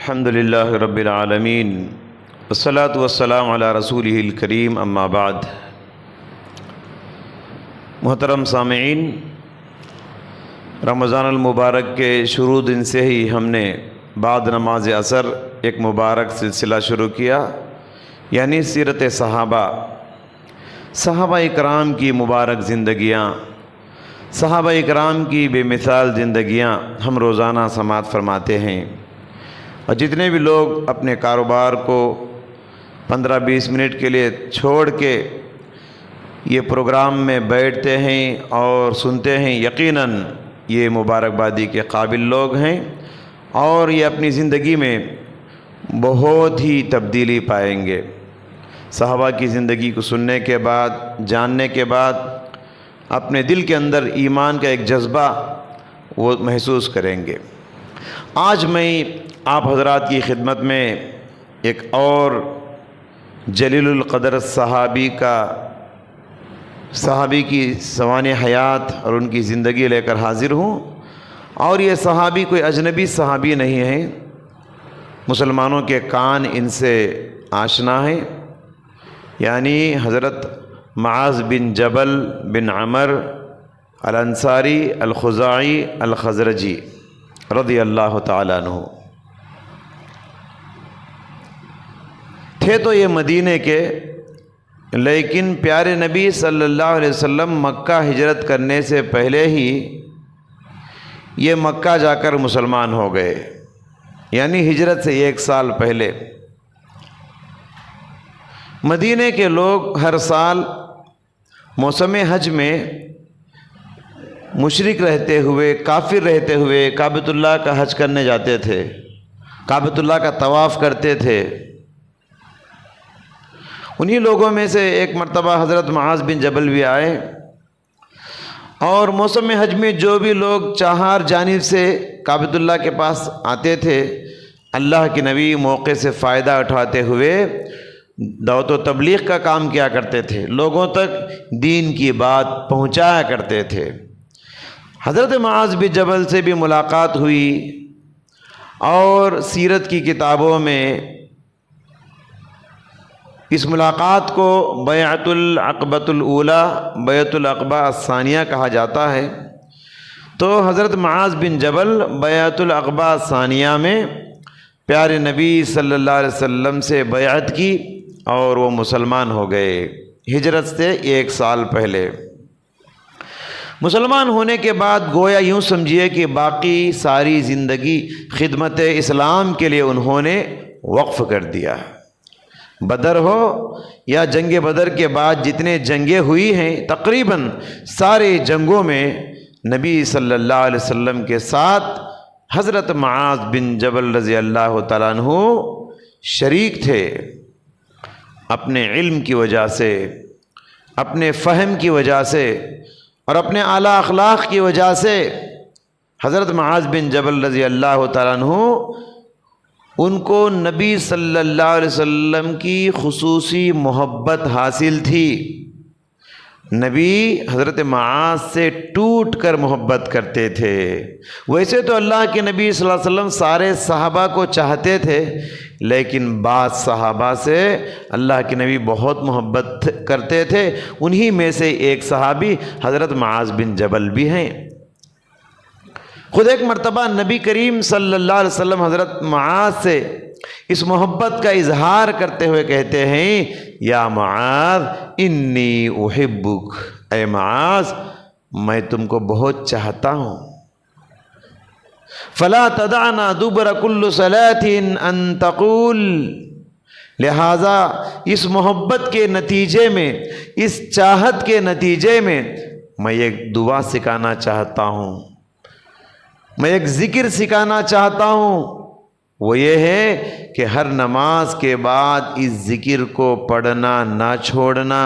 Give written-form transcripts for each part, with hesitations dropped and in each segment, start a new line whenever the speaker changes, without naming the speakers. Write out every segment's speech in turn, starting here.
الحمد للہ رب العالمین والصلاة والسلام علی رسولہ الکریم اما بعد۔ محترم سامعین، رمضان المبارک کے شروع دن سے ہی ہم نے بعد نماز عصر ایک مبارک سلسلہ شروع کیا، یعنی سیرت صحابہ اکرام کی مبارک زندگیاں، صحابہ اکرام کی بے مثال زندگیاں ہم روزانہ سماعت فرماتے ہیں۔ اور جتنے بھی لوگ اپنے کاروبار کو 15-20 منٹ کے لیے چھوڑ کے یہ پروگرام میں بیٹھتے ہیں اور سنتے ہیں، یقیناً یہ مبارکبادی کے قابل لوگ ہیں اور یہ اپنی زندگی میں بہت ہی تبدیلی پائیں گے۔ صحابہ کی زندگی کو سننے کے بعد، جاننے کے بعد اپنے دل کے اندر ایمان کا ایک جذبہ وہ محسوس کریں گے۔ آج میں آپ حضرات کی خدمت میں ایک اور جلیل القدر صحابی کی سوانح حیات اور ان کی زندگی لے کر حاضر ہوں۔ اور یہ صحابی کوئی اجنبی صحابی نہیں ہے، مسلمانوں کے کان ان سے آشنا ہیں، یعنی حضرت معاذ بن جبل بن عمر الانصاری الخزاعی الخزرجی رضی اللہ تعالیٰ عنہ تھے۔ تو یہ مدینے کے، لیکن پیارے نبی صلی اللہ علیہ وسلم مکہ ہجرت کرنے سے پہلے ہی یہ مکہ جا کر مسلمان ہو گئے، یعنی ہجرت سے 1 سال پہلے۔ مدینے کے لوگ ہر سال موسم حج میں مشرک رہتے ہوئے، کافر رہتے ہوئے کعبۃ اللہ کا حج کرنے جاتے تھے، کعبۃ اللہ کا طواف کرتے تھے۔ انہی لوگوں میں سے ایک مرتبہ حضرت معاذ بن جبل بھی آئے، اور موسم حج میں جو بھی لوگ چہار جانب سے کعبۃ اللہ کے پاس آتے تھے، اللہ کے نبی موقع سے فائدہ اٹھاتے ہوئے دعوت و تبلیغ کا کام کیا کرتے تھے، لوگوں تک دین کی بات پہنچایا کرتے تھے۔ حضرت معاذ بن جبل سے بھی ملاقات ہوئی، اور سیرت کی کتابوں میں اس ملاقات کو بیعۃ العقبۃ الاولی، بیعۃ العقبہ الثانیہ کہا جاتا ہے۔ تو حضرت معاذ بن جبل بیعۃ العقبہ الثانیہ میں پیارے نبی صلی اللہ علیہ وسلم سے بیعت کی اور وہ مسلمان ہو گئے ہجرت سے 1 سال پہلے۔ مسلمان ہونے کے بعد گویا یوں سمجھیے کہ باقی ساری زندگی خدمت اسلام کے لیے انہوں نے وقف کر دیا۔ بدر ہو یا جنگ بدر کے بعد جتنے جنگیں ہوئی ہیں، تقریباً سارے جنگوں میں نبی صلی اللہ علیہ وسلم کے ساتھ حضرت معاذ بن جبل رضی اللہ تعالیٰ عنہ شریک تھے۔ اپنے علم کی وجہ سے، اپنے فہم کی وجہ سے اور اپنے اعلیٰ اخلاق کی وجہ سے حضرت معاذ بن جبل رضی اللہ تعالیٰ عنہ ان کو نبی صلی اللہ علیہ وسلم کی خصوصی محبت حاصل تھی۔ نبی حضرت معاذ سے ٹوٹ کر محبت کرتے تھے۔ ویسے تو اللہ کے نبی صلی اللہ علیہ وسلم سارے صحابہ کو چاہتے تھے، لیکن بعض صحابہ سے اللہ کے نبی بہت محبت کرتے تھے۔ انہی میں سے ایک صحابی حضرت معاذ بن جبل بھی ہیں۔ خود ایک مرتبہ نبی کریم صلی اللہ علیہ وسلم حضرت معاذ سے اس محبت کا اظہار کرتے ہوئے کہتے ہیں، یا معاذ انی احبک، اے معاذ میں تم کو بہت چاہتا ہوں۔ فلا تدعنا دبر كل صلاة ان تقول، لہذا اس محبت کے نتیجے میں، اس چاہت کے نتیجے میں میں ایک دعا سکھانا چاہتا ہوں، میں ایک ذکر سکھانا چاہتا ہوں۔ وہ یہ ہے کہ ہر نماز کے بعد اس ذکر کو پڑھنا نہ چھوڑنا،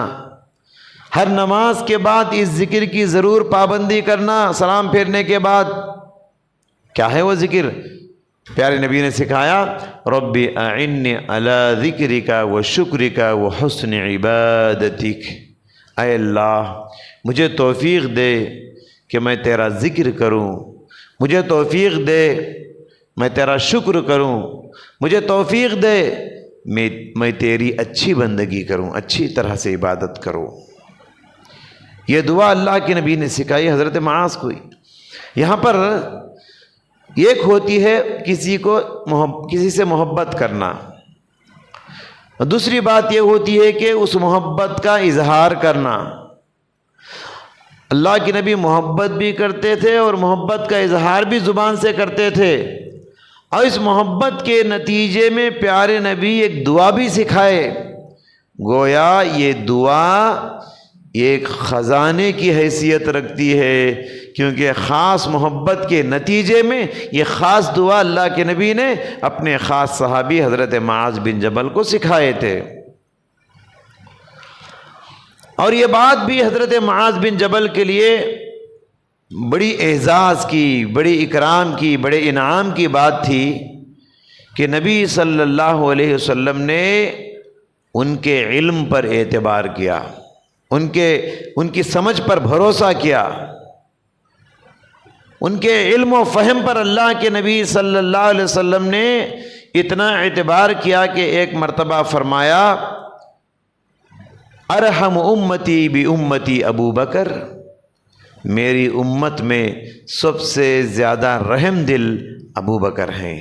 ہر نماز کے بعد اس ذکر کی ضرور پابندی کرنا۔ سلام پھیرنے کے بعد کیا ہے وہ ذکر؟ پیارے نبی نے سکھایا، ربی اعنی علی ذکرک و شکرک و حسن عبادتک، اے اللہ مجھے توفیق دے کہ میں تیرا ذکر کروں، مجھے توفیق دے میں تیرا شکر کروں، مجھے توفیق دے میں تیری اچھی بندگی کروں، اچھی طرح سے عبادت کروں۔ یہ دعا اللہ کے نبی نے سکھائی حضرت معاذ کو۔ یہاں پر ایک ہوتی ہے کسی سے محبت کرنا، دوسری بات یہ ہوتی ہے کہ اس محبت کا اظہار کرنا۔ اللہ کے نبی محبت بھی کرتے تھے اور محبت کا اظہار بھی زبان سے کرتے تھے، اور اس محبت کے نتیجے میں پیارے نبی ایک دعا بھی سکھائے۔ گویا یہ دعا ایک خزانے کی حیثیت رکھتی ہے، کیونکہ خاص محبت کے نتیجے میں یہ خاص دعا اللہ کے نبی نے اپنے خاص صحابی حضرت معاذ بن جبل کو سکھائے تھے۔ اور یہ بات بھی حضرت معاذ بن جبل کے لیے بڑی اعزاز کی، بڑی اکرام کی، بڑے انعام کی بات تھی کہ نبی صلی اللہ علیہ وسلم نے ان کے علم پر اعتبار کیا، ان کی سمجھ پر بھروسہ کیا، ان کے علم و فہم پر اللہ کے نبی صلی اللہ علیہ وسلم نے اتنا اعتبار کیا کہ ایک مرتبہ فرمایا ارحم امتی بامتی ابو بکر، میری امت میں سب سے زیادہ رحم دل ابو بکر ہیں،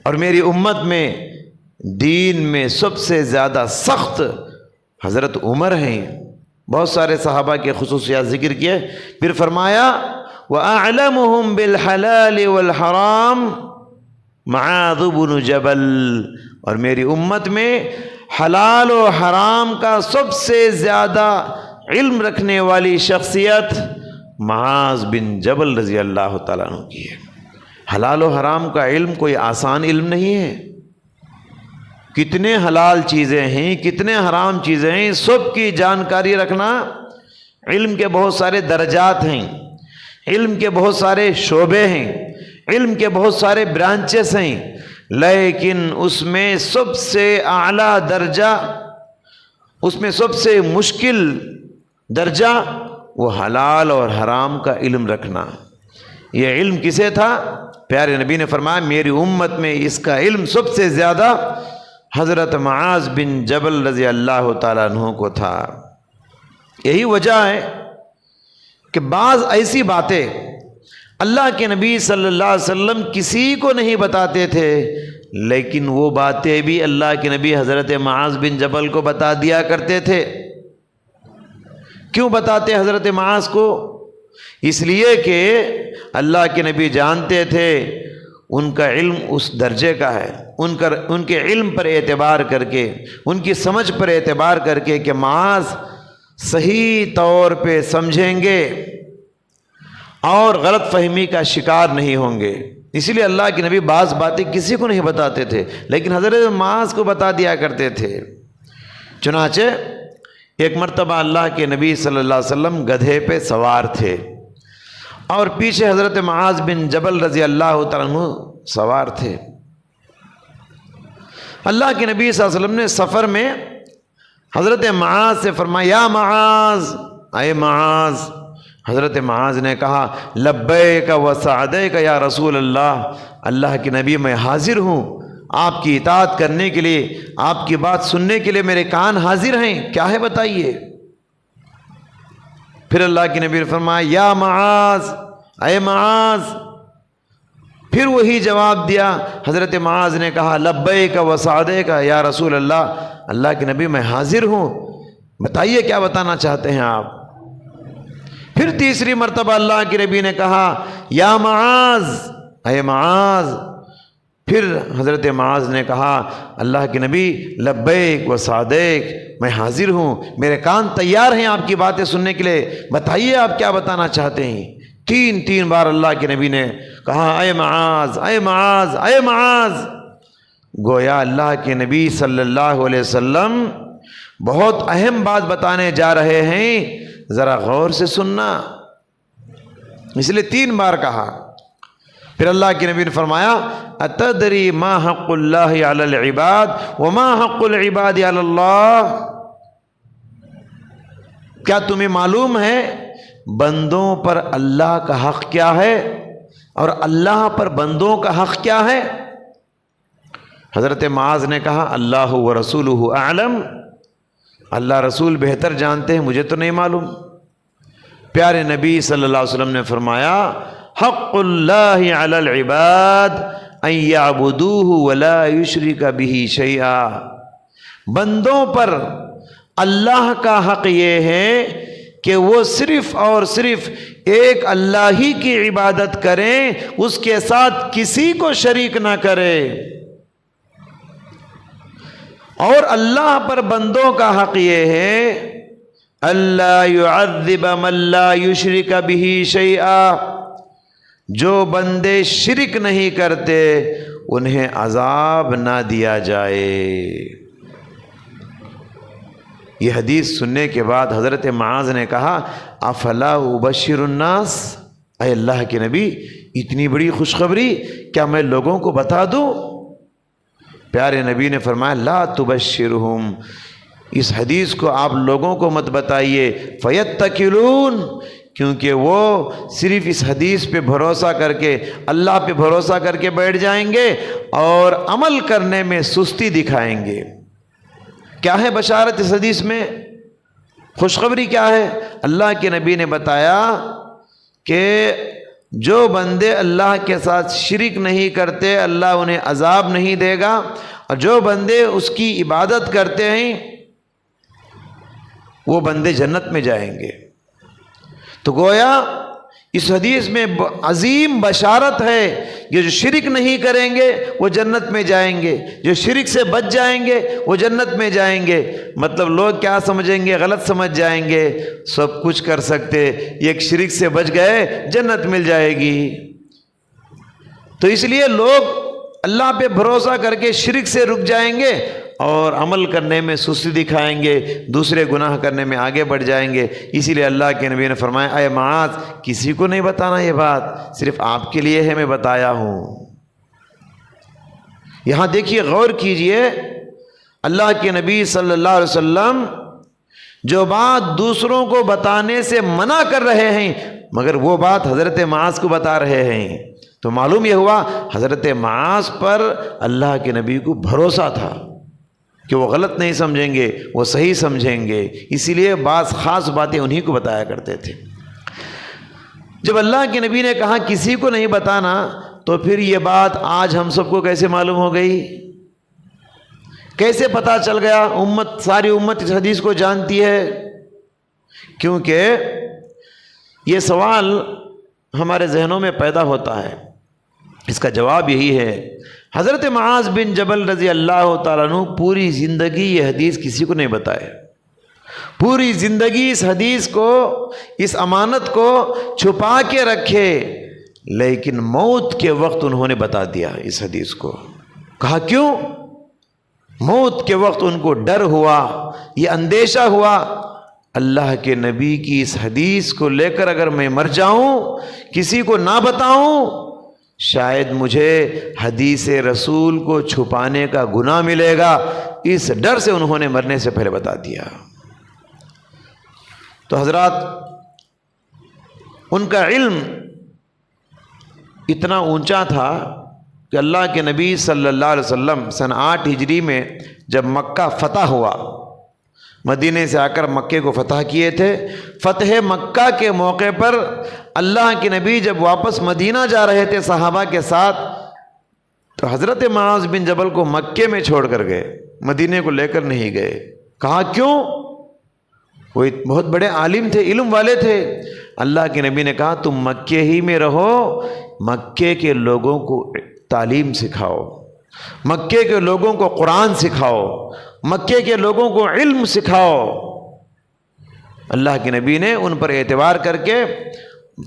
اور میری امت میں دین میں سب سے زیادہ سخت حضرت عمر ہیں۔ بہت سارے صحابہ کے خصوصیات ذکر کیے، پھر فرمایا وَأَعْلَمُهُمْ بِالْحَلَالِ وَالْحَرَامِ معاذ بن جبل، اور میری امت میں حلال و حرام کا سب سے زیادہ علم رکھنے والی شخصیت معاذ بن جبل رضی اللہ تعالیٰ عنہ کی ہے۔ حلال و حرام کا علم کوئی آسان علم نہیں ہے، کتنے حلال چیزیں ہیں، کتنے حرام چیزیں ہیں، سب کی جانکاری رکھنا۔ علم کے بہت سارے درجات ہیں، علم کے بہت سارے شعبے ہیں، علم کے بہت سارے برانچز ہیں، لیکن اس میں سب سے اعلیٰ درجہ، اس میں سب سے مشکل درجہ وہ حلال اور حرام کا علم رکھنا۔ یہ علم کسے تھا؟ پیارے نبی نے فرمایا میری امت میں اس کا علم سب سے زیادہ حضرت معاذ بن جبل رضی اللہ تعالیٰ عنہ کو تھا۔ یہی وجہ ہے کہ بعض ایسی باتیں اللہ کے نبی صلی اللہ علیہ وسلم کسی کو نہیں بتاتے تھے، لیکن وہ باتیں بھی اللہ کے نبی حضرت معاذ بن جبل کو بتا دیا کرتے تھے۔ کیوں بتاتے حضرت معاذ کو؟ اس لیے کہ اللہ کے نبی جانتے تھے ان کا علم اس درجے کا ہے، ان کے علم پر اعتبار کر کے، ان کی سمجھ پر اعتبار کر کے کہ معاذ صحیح طور پہ سمجھیں گے اور غلط فہمی کا شکار نہیں ہوں گے، اسی لیے اللہ کے نبی بعض باتیں کسی کو نہیں بتاتے تھے، لیکن حضرت معاذ کو بتا دیا کرتے تھے۔ چنانچہ ایک مرتبہ اللہ کے نبی صلی اللہ علیہ وسلم گدھے پہ سوار تھے اور پیچھے حضرت معاذ بن جبل رضی اللہ تعالیٰ عنہ سوار تھے۔ اللہ کے نبی صلی اللہ علیہ وسلم نے سفر میں حضرت معاذ سے فرمایا یا معاذ، اے معاذ۔ حضرت معاذ نے کہا لبیک و سعدیک یا رسول اللہ، اللہ کے نبی میں حاضر ہوں، آپ کی اطاعت کرنے کے لیے، آپ کی بات سننے کے لیے میرے کان حاضر ہیں، کیا ہے بتائیے۔ پھر اللہ کے نبی نے فرمایا یا معاذ، اے معاذ۔ پھر وہی جواب دیا، حضرت معاذ نے کہا لبیک و سعدیک یا رسول اللہ، اللہ کے نبی میں حاضر ہوں، بتائیے کیا بتانا چاہتے ہیں آپ۔ پھر تیسری مرتبہ اللہ کے نبی نے کہا یا معاذ، اے معاذ۔ پھر حضرت معاذ نے کہا اللہ کے نبی لبیک و سعدیک، میں حاضر ہوں، میرے کان تیار ہیں آپ کی باتیں سننے کے لیے، بتائیے آپ کیا بتانا چاہتے ہیں۔ تین بار اللہ کے نبی نے کہا اے معاذ، اے معاذ، اے معاذ۔ گویا اللہ کے نبی صلی اللہ علیہ وسلم بہت اہم بات بتانے جا رہے ہیں، ذرا غور سے سننا، اس لیے 3 بار کہا۔ پھر اللہ کے نبی نے فرمایا اتدری ما حق اللہ علی العباد وما حق العباد علی اللہ، کیا تمہیں معلوم ہے بندوں پر اللہ کا حق کیا ہے اور اللہ پر بندوں کا حق کیا ہے؟ حضرت معاذ نے کہا اللہ و رسولہ اعلم، اللہ رسول بہتر جانتے ہیں، مجھے تو نہیں معلوم۔ پیارے نبی صلی اللہ علیہ وسلم نے فرمایا حق اللہ علی العباد ان یعبدوہ ولا یشرک بہ شیئا، بندوں پر اللہ کا حق یہ ہے کہ وہ صرف اور صرف ایک اللہ ہی کی عبادت کریں، اس کے ساتھ کسی کو شریک نہ کرے۔ اور اللہ پر بندوں کا حق یہ ہے اللہ یعذب من لا یشرک بہ شیئا، جو بندے شرک نہیں کرتے انہیں عذاب نہ دیا جائے۔ یہ حدیث سننے کے بعد حضرت معاذ نے کہا افلا ابشر الناس، اے اللہ کے نبی اتنی بڑی خوشخبری کیا میں لوگوں کو بتا دوں؟ پیارے نبی نے فرمایا لا تبشرہم، اس حدیث کو آپ لوگوں کو مت بتائیے، فیتکلون، کیونکہ وہ صرف اس حدیث پہ بھروسہ کر کے، اللہ پہ بھروسہ کر کے بیٹھ جائیں گے اور عمل کرنے میں سستی دکھائیں گے۔ کیا ہے بشارت اس حدیث میں؟ خوشخبری کیا ہے؟ اللہ کے نبی نے بتایا کہ جو بندے اللہ کے ساتھ شرک نہیں کرتے اللہ انہیں عذاب نہیں دے گا، اور جو بندے اس کی عبادت کرتے ہیں وہ بندے جنت میں جائیں گے۔ تو گویا اس حدیث میں عظیم بشارت ہے کہ جو شرک نہیں کریں گے وہ جنت میں جائیں گے، جو شرک سے بچ جائیں گے وہ جنت میں جائیں گے۔ مطلب لوگ کیا سمجھیں گے؟ غلط سمجھ جائیں گے، سب کچھ کر سکتے، ایک شرک سے بچ گئے جنت مل جائے گی۔ تو اس لیے لوگ اللہ پہ بھروسہ کر کے شرک سے رک جائیں گے اور عمل کرنے میں سستی دکھائیں گے، دوسرے گناہ کرنے میں آگے بڑھ جائیں گے۔ اسی لیے اللہ کے نبی نے فرمایا اے معاذ کسی کو نہیں بتانا، یہ بات صرف آپ کے لیے ہے، میں بتایا ہوں۔ یہاں دیکھیے غور کیجئے، اللہ کے نبی صلی اللہ علیہ وسلم جو بات دوسروں کو بتانے سے منع کر رہے ہیں مگر وہ بات حضرت معاذ کو بتا رہے ہیں، تو معلوم یہ ہوا حضرت معاذ پر اللہ کے نبی کو بھروسہ تھا کہ وہ غلط نہیں سمجھیں گے، وہ صحیح سمجھیں گے، اسی لیے بعض خاص باتیں انہی کو بتایا کرتے تھے۔ جب اللہ کے نبی نے کہا کسی کو نہیں بتانا، تو پھر یہ بات آج ہم سب کو کیسے معلوم ہو گئی؟ کیسے پتہ چل گیا؟ ساری امت اس حدیث کو جانتی ہے، کیونکہ یہ سوال ہمارے ذہنوں میں پیدا ہوتا ہے۔ اس کا جواب یہی ہے، حضرت معاذ بن جبل رضی اللہ تعالیٰ عنہ پوری زندگی یہ حدیث کسی کو نہیں بتائے، پوری زندگی اس حدیث کو، اس امانت کو چھپا کے رکھے، لیکن موت کے وقت انہوں نے بتا دیا اس حدیث کو۔ کہا کیوں؟ موت کے وقت ان کو ڈر ہوا، یہ اندیشہ ہوا اللہ کے نبی کی اس حدیث کو لے کر اگر میں مر جاؤں، کسی کو نہ بتاؤں، شاید مجھے حدیث رسول کو چھپانے کا گناہ ملے گا، اس ڈر سے انہوں نے مرنے سے پہلے بتا دیا۔ تو حضرات ان کا علم اتنا اونچا تھا کہ اللہ کے نبی صلی اللہ علیہ وسلم سن 8 ہجری میں جب مکہ فتح ہوا، مدینے سے آ کر مکے کو فتح کیے تھے، فتح مکہ کے موقع پر اللہ کے نبی جب واپس مدینہ جا رہے تھے صحابہ کے ساتھ، تو حضرت معاذ بن جبل کو مکے میں چھوڑ کر گئے، مدینے کو لے کر نہیں گئے۔ کہا کیوں؟ وہ بہت بڑے عالم تھے، علم والے تھے۔ اللہ کے نبی نے کہا تم مکے ہی میں رہو، مکے کے لوگوں کو تعلیم سکھاؤ، مکے کے لوگوں کو قرآن سکھاؤ، مکے کے لوگوں کو علم سکھاؤ۔ اللہ کے نبی نے ان پر اعتبار کر کے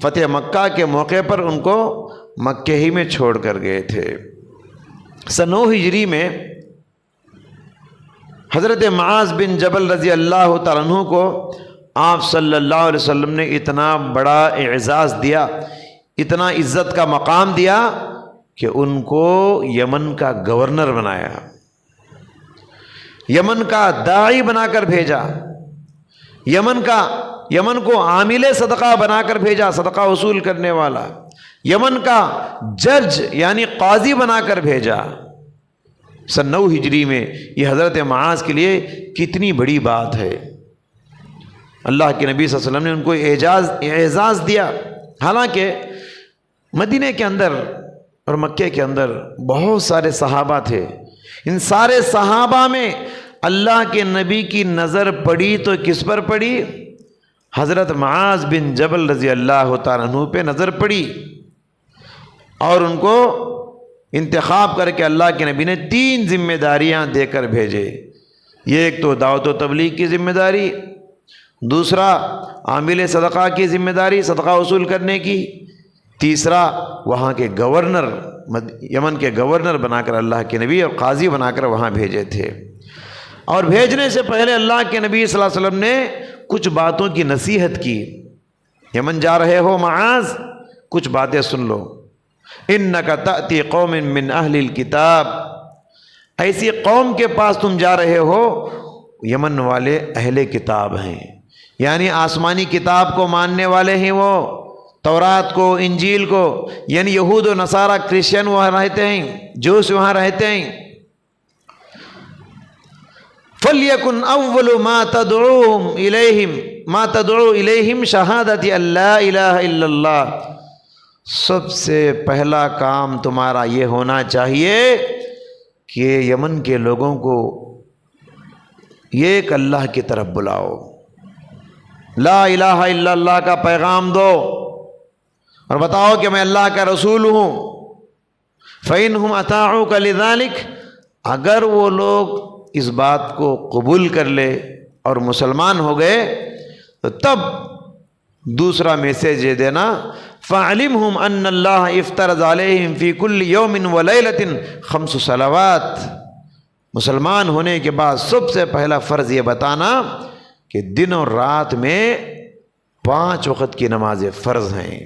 فتح مکہ کے موقع پر ان کو مکے ہی میں چھوڑ کر گئے تھے۔ سن 9 ہجری میں حضرت معاذ بن جبل رضی اللہ تعالیٰ عنہ کو آپ صلی اللہ علیہ وسلم نے اتنا بڑا اعزاز دیا، اتنا عزت کا مقام دیا کہ ان کو یمن کا گورنر بنایا، یمن کا داعی بنا کر بھیجا، یمن کو عامل صدقہ بنا کر بھیجا، صدقہ وصول کرنے والا، یمن کا جج یعنی قاضی بنا کر بھیجا سن 9 ہجری میں. یہ حضرت معاذ کے لیے کتنی بڑی بات ہے. اللہ کے نبی صلی اللہ علیہ وسلم نے ان کو اعزاز دیا. حالانکہ مدینے کے اندر اور مکے کے اندر بہت سارے صحابہ تھے. ان سارے صحابہ میں اللہ کے نبی کی نظر پڑی تو کس پر پڑی؟ حضرت معاذ بن جبل رضی اللہ تعالیٰ عنہ پہ نظر پڑی. اور ان کو انتخاب کر کے اللہ کے نبی نے 3 ذمہ داریاں دے کر بھیجے. یہ ایک تو دعوت و تبلیغ کی ذمہ داری، دوسرا عامل صدقہ کی ذمہ داری صدقہ وصول کرنے کی، تیسرا وہاں کے گورنر یمن کے گورنر بنا کر اللہ کے نبی اور قاضی بنا کر وہاں بھیجے تھے. اور بھیجنے سے پہلے اللہ کے نبی صلی اللہ علیہ وسلم نے کچھ باتوں کی نصیحت کی. یمن جا رہے ہو معاذ، کچھ باتیں سن لو. انک تأتی قوم من اہل الکتاب، ایسی قوم کے پاس تم جا رہے ہو یمن والے اہل کتاب ہیں، یعنی آسمانی کتاب کو ماننے والے ہیں. وہ تورات کو، انجیل کو، یعنی یہود و نصارہ کرسچن وہاں رہتے ہیں، جوس وہاں رہتے ہیں. فَلْيَكُنْ أَوَّلُ مَا تَدْعُو إِلَيْهِمْ شَهَادَةِ أَن لَا إِلَهَ إِلَّا اللَّهِ، سب سے پہلا کام تمہارا یہ ہونا چاہیے کہ یمن کے لوگوں کو ایک اللہ کی طرف بلاؤ، لا الہ الا اللہ کا پیغام دو اور بتاؤ کہ میں اللہ کا رسول ہوں. فَإِنْهُمْ أَطَاعُوكَ لِذَلِكَ، اگر وہ لوگ اس بات کو قبول کر لے اور مسلمان ہو گئے تو تب دوسرا میسیج یہ دینا، فَعَلِمْهُمْ أَنَّ اللَّهَ افترض عَلَيْهِمْ فِي كُلِّ يَوْمٍ وَلَيْلَةٍ 5 صلوات. مسلمان ہونے کے بعد سب سے پہلا فرض یہ بتانا کہ دن اور رات میں 5 وقت کی نمازیں فرض ہیں.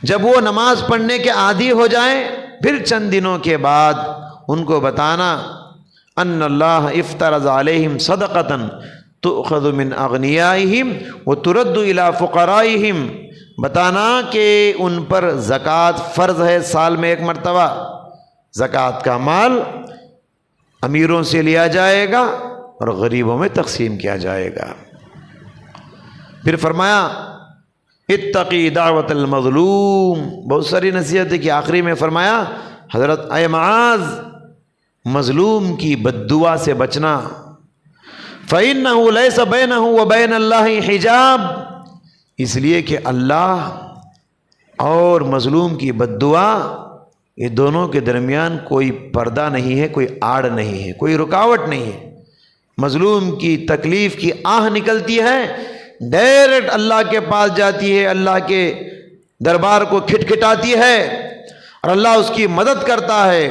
جب وہ نماز پڑھنے کے عادی ہو جائیں پھر چند دنوں کے بعد ان کو بتانا ان اللہ افترض علیہم صدقۃ تؤخذ من اغنیائہم وترد الی فقرائہم، بتانا کہ ان پر زکوٰۃ فرض ہے، سال میں 1 مرتبہ زکوٰۃ کا مال امیروں سے لیا جائے گا اور غریبوں میں تقسیم کیا جائے گا. پھر فرمایا اتقی دعوت المظلوم، بہت ساری نصیحت ہے کہ آخری میں فرمایا حضرت اے معاذ مظلوم کی بددعا سے بچنا. فَإِنَّهُ لَيْسَ بَيْنَهُ وَبَيْنَ اللَّهِ حجاب، اس لیے کہ اللہ اور مظلوم کی بددعا یہ دونوں کے درمیان کوئی پردہ نہیں ہے، کوئی آڑ نہیں ہے، کوئی رکاوٹ نہیں ہے. مظلوم کی تکلیف کی آہ نکلتی ہے، ڈائریکٹ اللہ کے پاس جاتی ہے، اللہ کے دربار کو کھٹکھٹاتی ہے اور اللہ اس کی مدد کرتا ہے.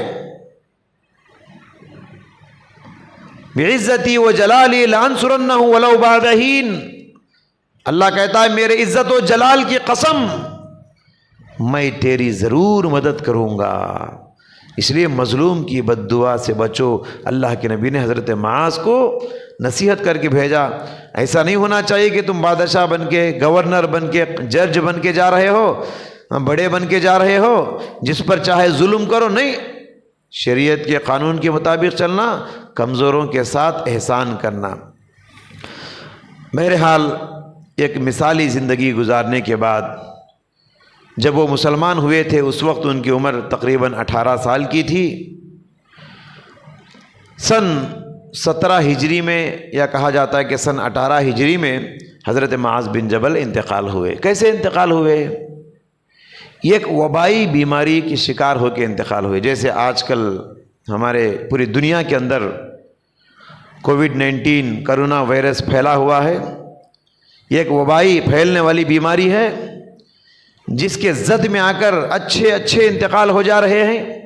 بعزتی و جلالی لانصرنہ ولو بعد حین، اللہ کہتا ہے میرے عزت و جلال کی قسم میں تیری ضرور مدد کروں گا. اس لیے مظلوم کی بددعا سے بچو. اللہ کے نبی نے حضرت معاذ کو نصیحت کر کے بھیجا. ایسا نہیں ہونا چاہیے کہ تم بادشاہ بن کے، گورنر بن کے، جج بن کے جا رہے ہو، بڑے بن کے جا رہے ہو، جس پر چاہے ظلم کرو. نہیں، شریعت کے قانون کے مطابق چلنا، کمزوروں کے ساتھ احسان کرنا. بہرحال ایک مثالی زندگی گزارنے کے بعد جب وہ مسلمان ہوئے تھے اس وقت ان کی عمر تقریباً 18 سال کی تھی. سن 17 ہجری میں، یا کہا جاتا ہے کہ سن 18 ہجری میں حضرت معاذ بن جبل انتقال ہوئے. کیسے انتقال ہوئے؟ ایک وبائی بیماری کی شکار ہو کے انتقال ہوئے. جیسے آج کل ہمارے پوری دنیا کے اندر کووڈ-19 کرونا وائرس پھیلا ہوا ہے. یہ ایک وبائی پھیلنے والی بیماری ہے جس کے زد میں آ کر اچھے انتقال ہو جا رہے ہیں.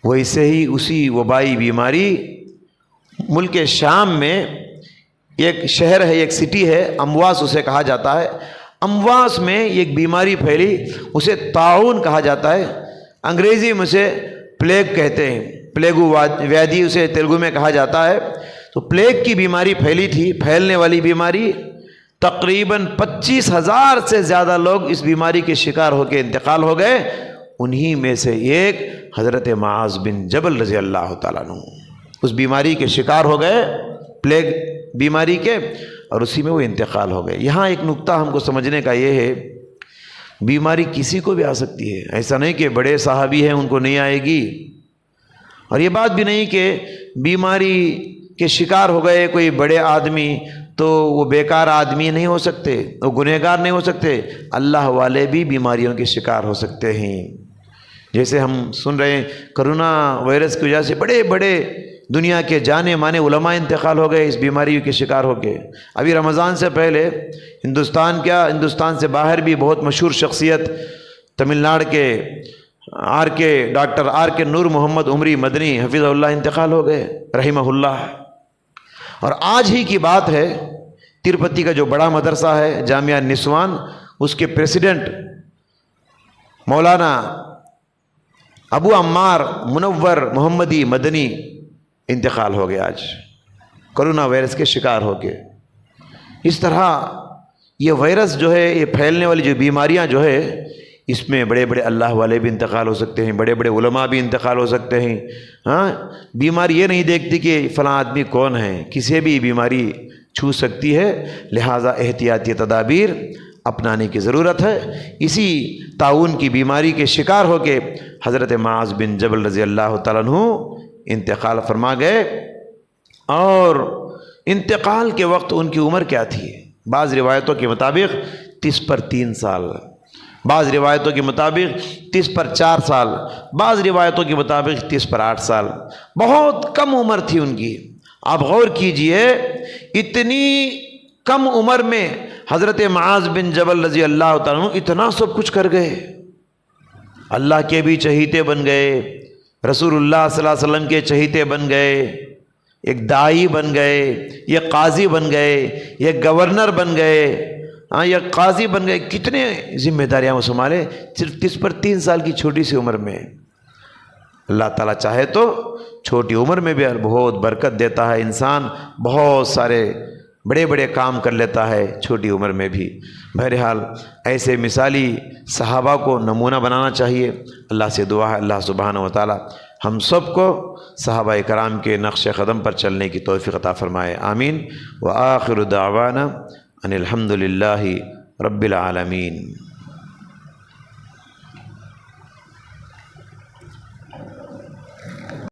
ویسے ہی اسی وبائی بیماری ملک شام میں ایک شہر ہے، ایک سٹی ہے، امواس اسے کہا جاتا ہے. امواس میں ایک بیماری پھیلی، اسے طاعون کہا جاتا ہے، انگریزی میں اسے پلیگ کہتے ہیں، پلیگو ویادی اسے تیلگو میں کہا جاتا ہے. تو پلیگ کی بیماری پھیلی تھی، پھیلنے والی بیماری. تقریباً 25,000 سے زیادہ لوگ اس بیماری کے شکار ہو کے انتقال ہو گئے۔ انہی میں سے ایک حضرت معاذ بن جبل رضی اللہ تعالیٰ عنہ اس بیماری کے شکار ہو گئے، پلیگ بیماری کے، اور اسی میں وہ انتقال ہو گئے۔ یہاں ایک نکتہ ہم کو سمجھنے کا یہ ہے، بیماری کسی کو بھی آ سکتی ہے، ایسا نہیں کہ بڑے صحابی ہیں ان کو نہیں آئے گی، اور یہ بات بھی نہیں کہ بیماری کے شکار ہو گئے کوئی بڑے آدمی تو وہ بیکار آدمی نہیں ہو سکتے، وہ گنہگار نہیں ہو سکتے، اللہ والے بھی بیماریوں کے شکار ہو سکتے ہیں۔ جیسے ہم سن رہے ہیں کرونا وائرس کی وجہ سے بڑے بڑے دنیا کے جانے مانے علماء انتقال ہو گئے اس بیماری کے شکار ہو کے۔ ابھی رمضان سے پہلے ہندوستان سے باہر بھی بہت مشہور شخصیت تمل ناڈو کے ڈاکٹر آر کے نور محمد عمری مدنی حفظ اللہ انتقال ہو گئے رحمہ اللہ۔ اور آج ہی کی بات ہے، تروپتی کا جو بڑا مدرسہ ہے جامعہ نسوان، اس کے پریزیڈنٹ مولانا ابو عمار منور محمدی مدنی انتقال ہو گیا آج کرونا وائرس کے شکار ہو کے۔ اس طرح یہ وائرس جو ہے، یہ پھیلنے والی جو بیماریاں جو ہے، اس میں بڑے بڑے اللہ والے بھی انتقال ہو سکتے ہیں، بڑے بڑے علماء بھی انتقال ہو سکتے ہیں۔ ہاں، بیماری یہ نہیں دیکھتی کہ فلاں آدمی کون ہے، کسی بھی بیماری چھو سکتی ہے، لہٰذا احتیاطی تدابیر اپنانے کی ضرورت ہے۔ اسی طاعون کی بیماری کے شکار ہو کے حضرت معاذ بن جبل رضی اللہ تعالیٰ عنہ انتقال فرما گئے، اور انتقال کے وقت ان کی عمر کیا تھی؟ بعض روایتوں کے مطابق 30 پر 3 سال، بعض روایتوں کے مطابق 30 پر 4 سال، بعض روایتوں کے مطابق 30 پر 8 سال، بہت کم عمر تھی ان کی۔ آپ غور کیجئے، اتنی کم عمر میں حضرت معاذ بن جبل رضی اللہ تعالیٰ عنہ اتنا سب کچھ کر گئے، اللہ کے بھی چہیتے بن گئے، رسول اللہ صلی اللہ علیہ وسلم کے چہیتے بن گئے، ایک داعی بن گئے، یہ قاضی بن گئے، یہ گورنر بن گئے، ہاں یہ قاضی بن گئے، کتنے ذمہ داریاں وہ سنبھالے صرف 30 پر 3 سال کی چھوٹی سی عمر میں۔ اللہ تعالیٰ چاہے تو چھوٹی عمر میں بھی بہت برکت دیتا ہے، انسان بہت سارے بڑے بڑے کام کر لیتا ہے چھوٹی عمر میں بھی۔ بہرحال ایسے مثالی صحابہ کو نمونہ بنانا چاہیے۔ اللہ سے دعا ہے اللہ سبحانہ و تعالیٰ ہم سب کو صحابہ کرام کے نقش قدم پر چلنے کی توفیق عطا فرمائے، آمین۔ وآخر دعوانا ان الحمد للہ رب العالمین۔